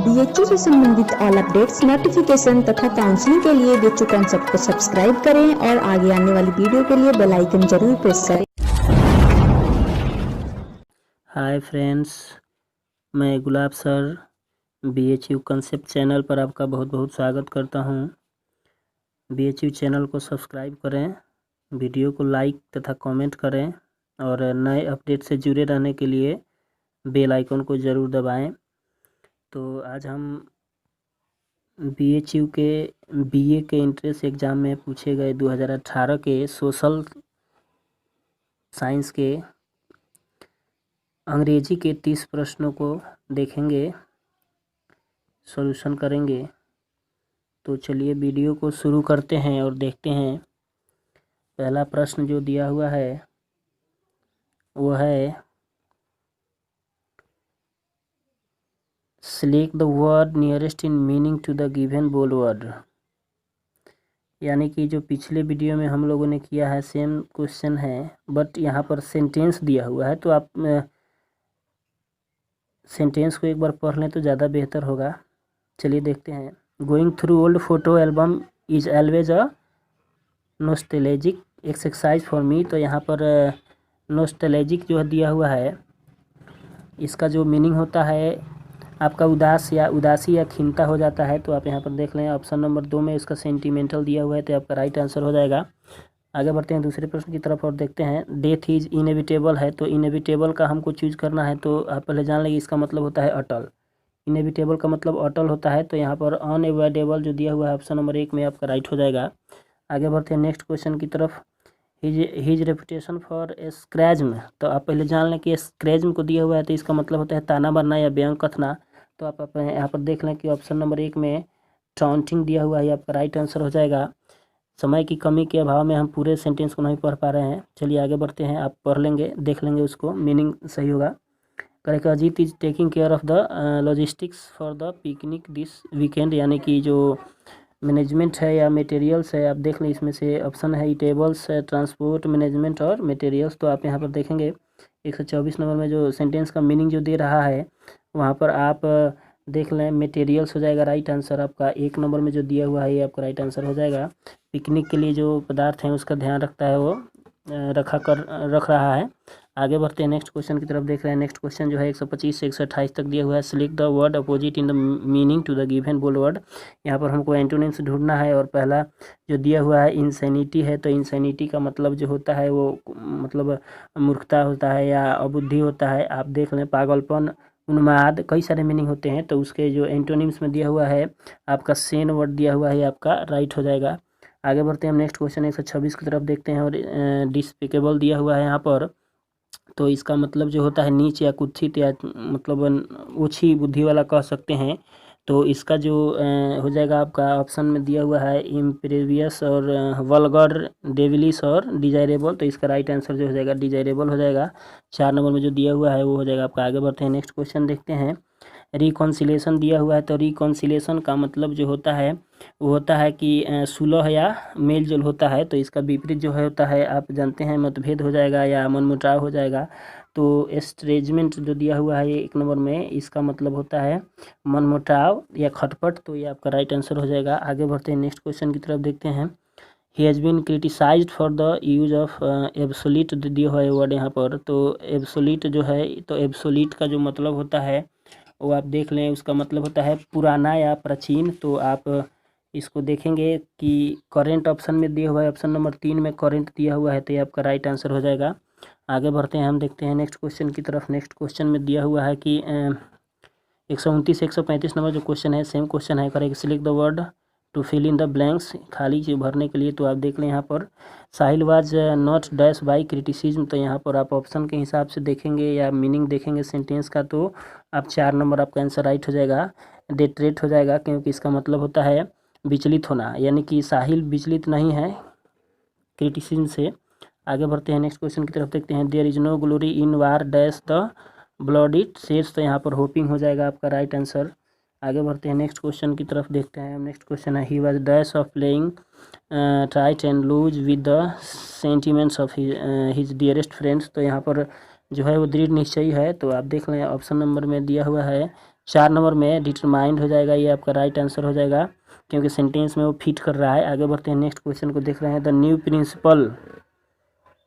BHU से संबंधित all updates, notification तथा काउंसलिंग के लिए बीएचयू कॉन्सेप्ट को सब्सक्राइब करें और आगे आने वाली वीडियो के लिए बेल आइकन जरूर प्रेस करें। हाय फ्रेंड्स, मैं गुलाब सर बीएचयू कॉन्सेप्ट चैनल पर आपका बहुत बहुत स्वागत करता हूं। बीएचयू चैनल को सब्सक्राइब करें, वीडियो को लाइक तथा कमेंट करें और नए अपडेट से जुड़े रहने के लिए बेल आइकन को ज़रूर दबाएं। तो आज हम बीएचयू के बीए के एंट्रेंस एग्ज़ाम में पूछे गए 2018 के सोशल साइंस के अंग्रेजी के 30 प्रश्नों को देखेंगे, सॉल्यूशन करेंगे। तो चलिए वीडियो को शुरू करते हैं और देखते हैं। पहला प्रश्न जो दिया हुआ है वो है select the word nearest in meaning to the given bold word. यानी कि जो पिछले वीडियो में हम लोगों ने किया है सेम क्वेश्चन है, बट यहाँ पर सेंटेंस दिया हुआ है, तो आप सेंटेंस को एक बार पढ़ लें तो ज़्यादा बेहतर होगा। चलिए देखते हैं। Going through old photo album is always a nostalgic exercise for me. तो यहाँ पर नॉस्टैल्जिक जो दिया हुआ है, इसका जो मीनिंग होता है आपका उदासी या खिन्नता हो जाता है। तो आप यहाँ पर देख लें, ऑप्शन नंबर 2 में इसका सेंटिमेंटल दिया हुआ है, तो आपका राइट आंसर हो जाएगा। आगे बढ़ते हैं दूसरे प्रश्न की तरफ और देखते हैं। डेथ इज इनएविटेबल है, तो इनएविटेबल का हमको चूज करना है। तो आप पहले जान लेंगे इसका मतलब होता है अटल। इनएविटेबल का मतलब अटल होता है, तो यहाँ पर अनएवॉइडेबल जो दिया हुआ है ऑप्शन नंबर 1 में आपका राइट हो जाएगा। आगे बढ़ते हैं नेक्स्ट क्वेश्चन की तरफ। हिज रेपुटेशन फॉर स्क्रैज्म, तो आप पहले जान लें कि स्क्रैज्म को दिया हुआ है तो इसका मतलब होता है ताना मारना या व्यंग कथना। तो आप यहाँ पर देख लें कि ऑप्शन नंबर 1 में टॉन्टिंग दिया हुआ है, आपका राइट आंसर हो जाएगा। समय की कमी के अभाव में हम पूरे सेंटेंस को नहीं पढ़ पा रहे हैं। चलिए आगे बढ़ते हैं, आप पढ़ लेंगे, देख लेंगे, उसको मीनिंग सही होगा। Correct, Ajit is taking care of the logistics for the picnic this weekend. यानी कि जो मैनेजमेंट है या मटेरियल्स है, आप देख लें, इसमें से ऑप्शन है टेबल्स, ट्रांसपोर्ट, मैनेजमेंट और मटेरियल्स। तो आप यहाँ पर देखेंगे 124 नंबर में जो सेंटेंस का मीनिंग जो दे रहा है वहाँ पर आप देख लें मटेरियल्स हो जाएगा राइट आंसर आपका। 1 नंबर में जो दिया हुआ है ये आपका राइट आंसर हो जाएगा। पिकनिक के लिए जो पदार्थ हैं उसका ध्यान रखता है, वो रख रहा है। आगे बढ़ते हैं नेक्स्ट क्वेश्चन की तरफ देख रहे हैं। नेक्स्ट क्वेश्चन जो है 125 से 128 तक दिया हुआ है। Select the word opposite in the meaning to the given bold word. यहाँ पर हमको एंटोनिम्स ढूंढना है और पहला जो दिया हुआ है इंसैनिटी है, तो इंसैनिटी का मतलब जो होता है वो मतलब मूर्खता होता है या अबुद्धि होता है। आप देख लें पागलपन, उन्माद, कई सारे मीनिंग होते हैं। तो उसके जो एंटोनिम्स में दिया हुआ है आपका सेन वर्ड दिया हुआ है, आपका राइट हो जाएगा। आगे बढ़ते हैं हम नेक्स्ट क्वेश्चन 126 की तरफ देखते हैं। और डिस्पिकेबल दिया हुआ है यहाँ पर, तो इसका मतलब जो होता है नीच या कुत्सित या मतलब ओछी बुद्धि वाला कह सकते हैं। तो इसका जो हो जाएगा आपका ऑप्शन में दिया हुआ है इम्प्रीवियस और वल्गर, डेविलिश और डिजायरेबल। तो इसका राइट आंसर जो हो जाएगा डिजायरेबल हो जाएगा। 4 नंबर में जो दिया हुआ है वो हो जाएगा आपका। आगे बढ़ते हैं नेक्स्ट क्वेश्चन देखते हैं। रिकॉन्सिलेशन दिया हुआ है, तो रिकॉन्सिलेशन का मतलब जो होता है वो होता है कि सुलह या मेल जोल होता है। तो इसका विपरीत जो है होता है, आप जानते हैं, मतभेद हो जाएगा या मनमुटाव हो जाएगा। तो एस्ट्रेजमेंट जो दिया हुआ है 1 नंबर में, इसका मतलब होता है मनमुटाव या खटपट। तो ये आपका राइट आंसर हो जाएगा। आगे बढ़ते हैं नेक्स्ट क्वेश्चन की तरफ देखते हैं। He has been criticized for the use of absolute दिया हुआ है वर्ड यहाँ पर। तो एब्सोल्यूट जो है, तो एब्सोल्यूट का जो मतलब होता है वो आप देख लें, उसका मतलब होता है पुराना या प्राचीन। तो आप इसको देखेंगे कि करेंट ऑप्शन में दिया हुआ है, ऑप्शन नंबर 3 में करेंट दिया हुआ है, तो ये आपका राइट आंसर हो जाएगा। आगे बढ़ते हैं, हम देखते हैं नेक्स्ट क्वेश्चन की तरफ। नेक्स्ट क्वेश्चन में दिया हुआ है कि 129 से 135 नंबर जो क्वेश्चन है सेम क्वेश्चन है। Correct, select the word to fill in the blanks, खाली चीज भरने के लिए। तो आप देख लें यहाँ पर Sahil was not dash by criticism. तो यहाँ पर आप ऑप्शन के हिसाब से देखेंगे या मीनिंग देखेंगे सेंटेंस का, तो आप 4 नंबर आपका आंसर राइट हो जाएगा। डिट्रेट हो जाएगा, क्योंकि इसका मतलब होता है विचलित होना, यानी कि साहिल विचलित नहीं है क्रिटिसिज्म से। आगे बढ़ते हैं नेक्स्ट क्वेश्चन की तरफ देखते हैं। There is no glory in war dash the blood it sheds. तो यहाँ पर होपिंग हो जाएगा आपका राइट आंसर। आगे बढ़ते हैं नेक्स्ट क्वेश्चन की तरफ देखते हैं। नेक्स्ट क्वेश्चन है he was dash of playing tight and loose with the sentiments of his dearest friends. तो यहाँ पर जो है वो दृढ़ निश्चयी है। तो आप देख लें ऑप्शन नंबर में दिया हुआ है 4 नंबर में डिटरमाइंड हो जाएगा, ये आपका राइट आंसर हो जाएगा क्योंकि सेंटेंस में वो फिट कर रहा है। आगे बढ़ते हैं, नेक्स्ट क्वेश्चन को देख रहे हैं। द न्यू प्रिंसिपल,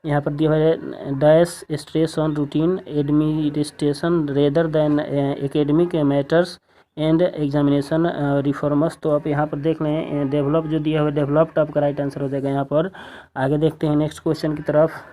यहाँ पर दिया हुआ है dash stress on routine administration rather than academic matters and examination reformers. तो आप यहाँ पर देख लें डेवलप जो दिया हुआ है डेवलप्ड आपका राइट आंसर हो जाएगा यहाँ पर। आगे देखते हैं नेक्स्ट क्वेश्चन की तरफ।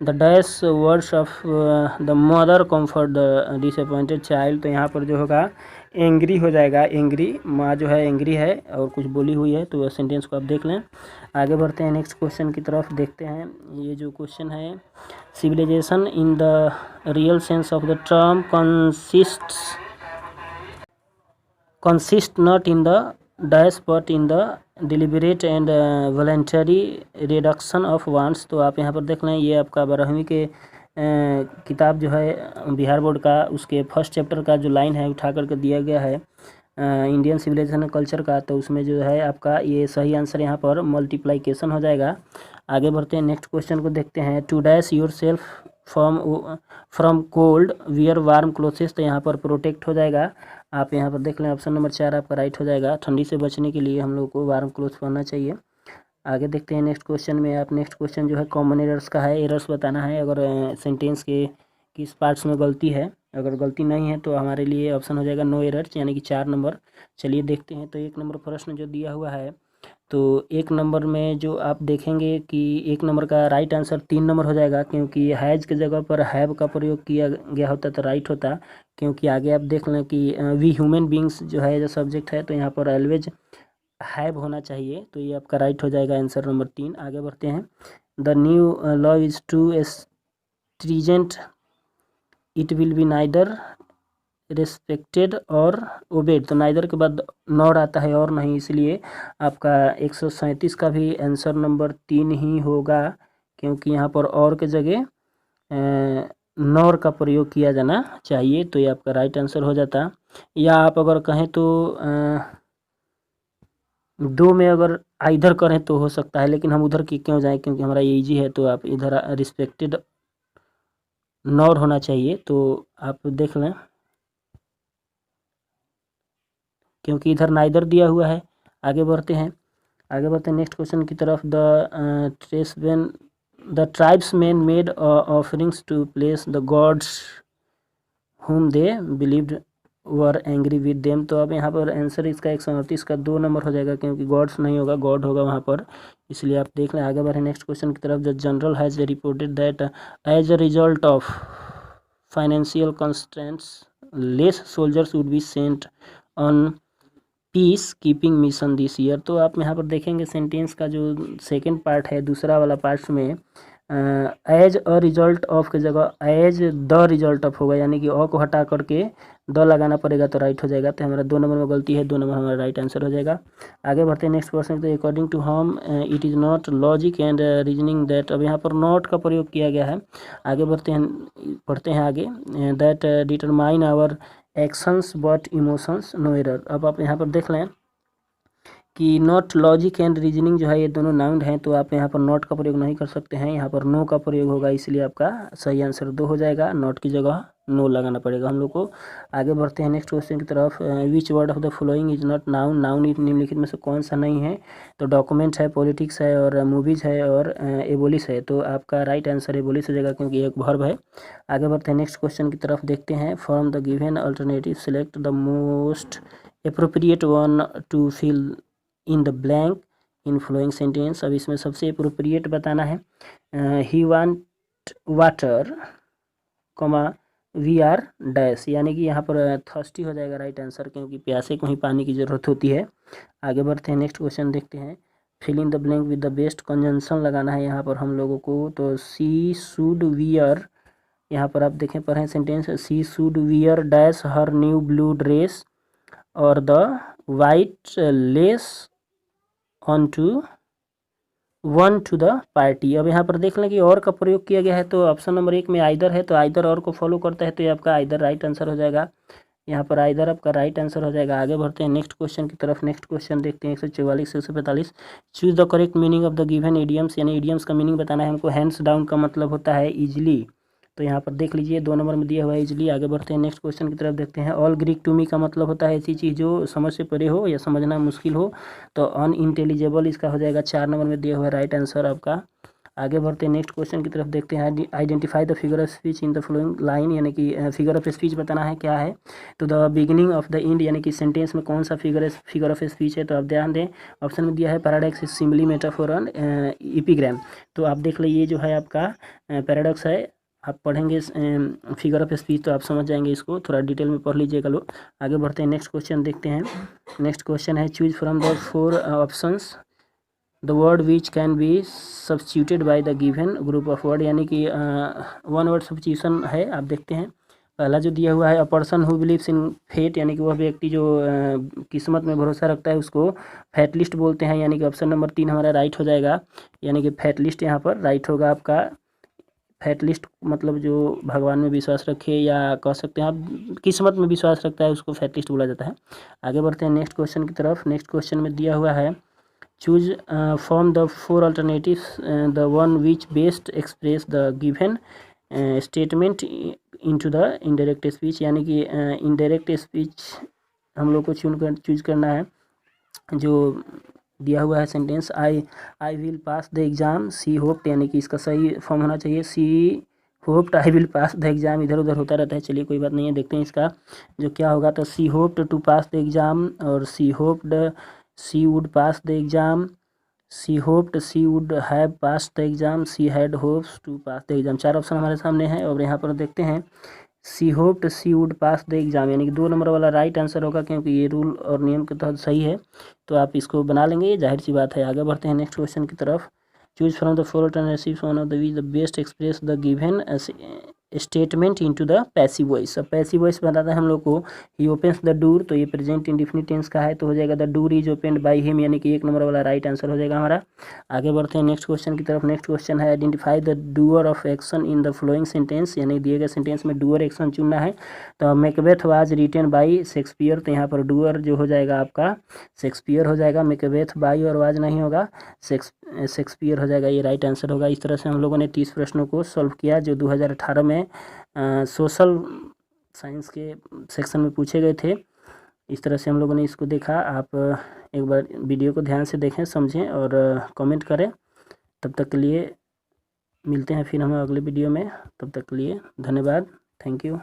The dash words of the mother comfort the disappointed child, तो यहाँ पर जो होगा एंग्री हो जाएगा। एंग्री, माँ जो है एंग्री है और कुछ बोली हुई है, तो सेंटेंस को आप देख लें। आगे बढ़ते हैं नेक्स्ट क्वेश्चन की तरफ, देखते हैं ये जो क्वेश्चन है। Civilization in the real sense of the term consist not in the dash but in the deliberate and voluntary reduction of wants. तो आप यहाँ पर देख लें, ये आपका 12वीं के किताब जो है बिहार बोर्ड का, उसके फर्स्ट चैप्टर का जो लाइन है उठा करके दिया गया है इंडियन सिविलाइजेशन कल्चर का। तो उसमें जो है आपका ये सही आंसर यहाँ पर मल्टीप्लाइकेशन हो जाएगा। आगे बढ़ते हैं नेक्स्ट क्वेश्चन को देखते हैं। To dash yourself from cold wear warm clothes, तो यहाँ पर प्रोटेक्ट हो जाएगा। आप यहाँ पर देख लें ऑप्शन नंबर 4 आपका राइट हो जाएगा। ठंडी से बचने के लिए हम लोग को वार्म क्लोथ पहनना चाहिए। आगे देखते हैं नेक्स्ट क्वेश्चन में। आप नेक्स्ट क्वेश्चन जो है कॉमन एरर्स का है, एरर्स बताना है अगर सेंटेंस के किस पार्ट्स में गलती है। अगर गलती नहीं है तो हमारे लिए ऑप्शन हो जाएगा नो एरर्स, यानी कि 4 नंबर। चलिए देखते हैं। तो 1 नंबर प्रश्न जो दिया हुआ है, तो 1 नंबर में जो आप देखेंगे कि 1 नंबर का राइट आंसर 3 नंबर हो जाएगा, क्योंकि हैज़ की जगह पर हैव का प्रयोग किया गया होता तो राइट होता। क्योंकि आगे आप देख लें कि वी ह्यूमन बींग्स जो है जो सब्जेक्ट है, तो यहाँ पर ऑलवेज हैव होना चाहिए, तो ये आपका राइट हो जाएगा आंसर नंबर 3। आगे बढ़ते हैं। The new law is too stringent it will be neither respected और ओबेड, तो नाइदर के बाद नॉट आता है और नहीं, इसलिए आपका 137 का भी आंसर नंबर 3 ही होगा, क्योंकि यहाँ पर और के जगह नॉर का प्रयोग किया जाना चाहिए, तो ये आपका राइट आंसर हो जाता। या आप अगर कहें तो 2 में अगर इधर करें तो हो सकता है, लेकिन हम उधर की क्यों जाएं, क्योंकि हमारा ये ईजी है, तो आप इधर रिस्पेक्टेड नॉर होना चाहिए, तो आप देख लें क्योंकि इधर नाइदर दिया हुआ है। आगे बढ़ते हैं नेक्स्ट क्वेश्चन की तरफ। The tribesman made offerings to place the gods whom they believed were angry with them, तो अब यहाँ पर आंसर इसका 138 का 2 नंबर हो जाएगा, क्योंकि गॉड्स नहीं होगा, गॉड होगा वहाँ पर, इसलिए आप देख लें। आगे बढ़े नेक्स्ट क्वेश्चन की तरफ। The general has reported that as a result of financial constraints less soldiers would be sent on peace keeping mission this year, तो आप यहाँ पर देखेंगे सेंटेंस का जो सेकेंड पार्ट है, दूसरा वाला पार्ट में एज अ रिजल्ट ऑफ की जगह एज द रिजल्ट ऑफ होगा, यानी कि अ को हटा करके द लगाना पड़ेगा, तो राइट हो जाएगा। तो हमारा 2 नंबर में गलती है, 2 नंबर हमारा राइट आंसर हो जाएगा। आगे बढ़ते हैं नेक्स्ट क्वेश्चन। तो according to home it is not logic and reasoning that, अब यहाँ पर नॉट का प्रयोग किया गया है। आगे पढ़ते हैं आगे। That determine our actions but emotions no error, अब आप यहाँ पर देख लें कि नॉट लॉजिक एंड रीजनिंग जो है ये दोनों नाउन हैं, तो आप यहाँ पर नॉट का प्रयोग नहीं कर सकते हैं, यहाँ पर नो का प्रयोग होगा, इसलिए आपका सही आंसर 2 हो जाएगा। नॉट की जगह नो लगाना पड़ेगा हम लोग को। आगे बढ़ते हैं नेक्स्ट क्वेश्चन की तरफ। Which word of the following is not noun, noun निम्नलिखित में से कौन सा नहीं है, तो डॉक्यूमेंट है, पॉलिटिक्स है और मूवीज़ है और एबोलिस है, तो आपका राइट आंसर एबोलिस हो जाएगा, क्योंकि एक वर्ब है। आगे बढ़ते हैं नेक्स्ट क्वेश्चन की तरफ, देखते हैं। From the given alternative select the most appropriate one to fill in the blank in flowing sentence, अब इसमें सबसे अप्रोप्रिएट बताना है। He want water comma we are dash, यानी कि यहाँ पर थर्स्टी हो जाएगा राइट आंसर, क्योंकि प्यासे को ही पानी की ज़रूरत होती है। आगे बढ़ते हैं नेक्स्ट क्वेश्चन देखते हैं। Fill in the blank with the best conjunction लगाना है यहाँ पर हम लोगों को, तो सी शुड वियर, यहाँ पर आप देखें पढ़ें sentence, she should wear dash her new blue dress और the white lace on to one to the party, अब यहाँ पर देख लें कि और का प्रयोग किया गया है, तो ऑप्शन नंबर 1 में आइदर है, तो आइदर और को फॉलो करता है, तो ये आपका आइदर राइट आंसर हो जाएगा, यहाँ पर आइदर आपका राइट आंसर हो जाएगा। आगे बढ़ते हैं नेक्स्ट क्वेश्चन की तरफ। नेक्स्ट क्वेश्चन देखते हैं 144 से 145। Choose the correct meaning of the given idioms, यानी इडियम्स का मीनिंग बताना है हमको। हैंड्स डाउन का मतलब होता है ईजिली, तो यहाँ पर देख लीजिए 2 नंबर में दिया हुआ है इजली। आगे बढ़ते हैं नेक्स्ट क्वेश्चन की तरफ, देखते हैं। ऑल ग्रीक टू मी का मतलब होता है ऐसी चीज़ जो समझ से परे हो या समझना मुश्किल हो, तो अनइंटेलिजिबल इसका हो जाएगा 4 नंबर में दिया हुआ है राइट आंसर आपका। आगे बढ़ते हैं नेक्स्ट क्वेश्चन की तरफ, देखते हैं। Identify the figure of speech in the following line, यानी कि फिगर ऑफ स्पीच बताना है क्या है। तो the beginning of the end, यानी कि सेंटेंस में कौन सा फिगर ऑफ स्पीच है, तो आप ध्यान दें। ऑप्शन में दिया है paradox, simile, metaphor and epigram. तो आप देख लीजिए जो है आपका पैराडॉक्स है। आप पढ़ेंगे फिगर ऑफ स्पीच तो आप समझ जाएंगे, इसको थोड़ा डिटेल में पढ़ लीजिएगा लोग। आगे बढ़ते हैं नेक्स्ट क्वेश्चन देखते हैं। नेक्स्ट क्वेश्चन है choose from the 4 options the word which can be substituted by the given group of word, यानी कि 1 वर्ड सब्स्टिट्यूशन है। आप देखते हैं पहला जो दिया हुआ है, a person who believes in fate, यानी कि वह व्यक्ति जो किस्मत में भरोसा रखता है उसको फैटलिस्ट बोलते हैं, यानी कि ऑप्शन नंबर 3 हमारा राइट हो जाएगा। यानी कि फैटलिस्ट यहाँ पर राइट होगा आपका। फैटलिस्ट मतलब जो भगवान में विश्वास रखे, या कह सकते हैं आप किस्मत में विश्वास रखता है, उसको फैटलिस्ट बोला जाता है। आगे बढ़ते हैं नेक्स्ट क्वेश्चन की तरफ। नेक्स्ट क्वेश्चन में दिया हुआ है choose from the 4 alternatives the one which best express the given statement into the indirect speech, यानी कि इनडायरेक्ट स्पीच हम लोग को चूज करना है। जो दिया हुआ है sentence, I will pass the exam she hoped, यानी कि इसका सही फॉर्म होना चाहिए she hoped I will pass the exam. इधर उधर होता रहता है, चलिए कोई बात नहीं है, देखते हैं इसका जो क्या होगा। तो she hoped to pass the exam, और she hoped she would pass the exam, she hoped she would have pass the exam, she had hopes to pass the exam. 4 option हमारे सामने हैं और यहाँ पर देखते हैं she hoped she would pass the exam, यानी कि 2 नंबर वाला राइट आंसर होगा, क्योंकि ये रूल और नियम के तहत सही है। तो आप इसको बना लेंगे, जाहिर सी बात है। आगे बढ़ते हैं नेक्स्ट क्वेश्चन की तरफ। Choose from the 4 alternatives one of the best express the given statement into the passive voice. अब पैसिव वॉइस बताता है हम लोग को ही ओपन्स द डोर, तो ये प्रेजेंट इंडेफिनिट टेंस का है, तो हो जाएगा the door is opened by him, यानी कि 1 नंबर वाला राइट आंसर हो जाएगा हमारा। आगे बढ़ते हैं नेक्स्ट क्वेश्चन की तरफ। नेक्स्ट क्वेश्चन है identify the doer of action in the flowing sentence, यानी दिए गए सेंटेंस में डूअर एक्शन चुनना है। तो Macbeth was written by Shakespeare, तो यहाँ पर डूअर जो हो जाएगा आपका शेक्सपियर हो जाएगा। मैकबेथ बाय और वाज नहीं होगा, शेक्सपियर हो जाएगा, ये राइट आंसर होगा। इस तरह से हम लोगों ने 30 प्रश्नों को सॉल्व किया जो 2018 में सोशल साइंस के सेक्शन में पूछे गए थे। इस तरह से हम लोगों ने इसको देखा। आप एक बार वीडियो को ध्यान से देखें, समझें और कमेंट करें। तब तक के लिए मिलते हैं फिर हम अगले वीडियो में, तब तक के लिए धन्यवाद, थैंक यू।